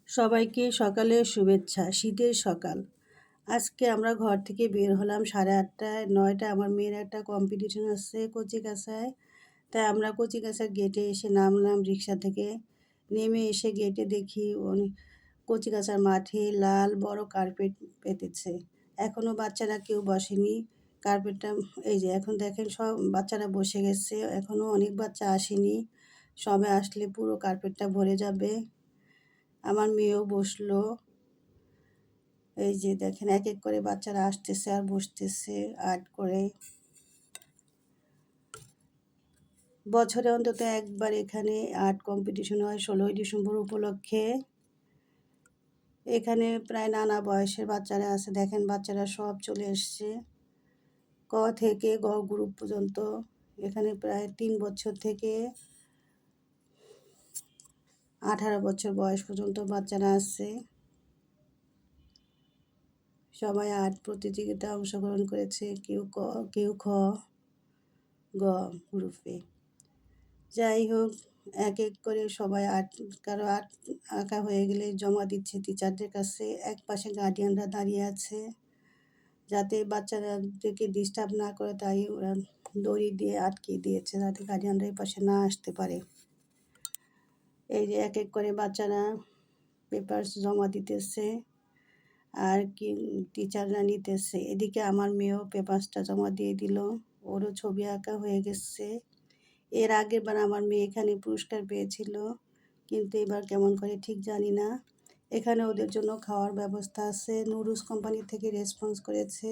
সবাইকে সকালের শুভেচ্ছা। শীতের সকাল। আজকে আমরা ঘর থেকে বের হলাম 8:30টায়। 9টায় আমার মেয়ের একটা কম্পিটিশন আছে কচিকাঁচায়। তাই আমরা কচিকাঁচার গেটে এসে নামলাম রিক্সা থেকে। নেমে এসে গেটে দেখি কচিকাঁচার মাঠে লাল বড় কার্পেট পেতেছে। এখনও বাচ্চারা কেউ বসেনি। কার্পেটটা এই যে এখন দেখেন সব বাচ্চারা বসে গেছে। এখনও অনেক বাচ্চা আসেনি। সবাই আসলে পুরো কার্পেটটা ভরে যাবে। আমার মেয়েও বসলো। এই যে দেখেন এক এক করে বাচ্চারা আসতেছে আর বসতেছে আর্ট করে। বছরে অন্তত একবার এখানে আর্ট কম্পিটিশন হয় 16ই ডিসেম্বর উপলক্ষে। এখানে প্রায় নানা বয়সের বাচ্চারা আছে। দেখেন বাচ্চারা সব চলে এসছে ক থেকে গ গ্রুপ পর্যন্ত। এখানে প্রায় 3 বছর থেকে 18 বছর বয়স পর্যন্ত বাচ্চারা আছে। সবাই আর্ট প্রতিযোগিতায় অংশগ্রহণ করেছে, কেউ ক কেউ খ গ গ্রুপে। যাই হোক, এক এক করে সবাই কারো আর্ট আঁকা হয়ে গেলে জমা দিচ্ছে টিচারদের কাছে। এক পাশে গার্ডিয়ানরা দাঁড়িয়ে আছে যাতে বাচ্চাদেরকে ডিস্টার্ব না করে, তাই ওরা দড়ি দিয়ে আটকে দিয়েছে যাতে গার্ডিয়ানরা এই পাশে না আসতে পারে। এই যে এক এক করে বাচ্চারা পেপারস জমা দিতেছে আর কি টিচাররা নিতেছে। এদিকে আমার মেয়েও পেপারসটা জমা দিয়ে দিল, ওরও ছবি আঁকা হয়ে গেছে। এর আগের বার আমার মেয়ে এখানে পুরস্কার পেয়েছিল, কিন্তু এবার কেমন করে ঠিক জানি না। এখানে ওদের জন্য খাওয়ার ব্যবস্থা আছে, নুডলস কোম্পানি থেকে রেসপন্স করেছে।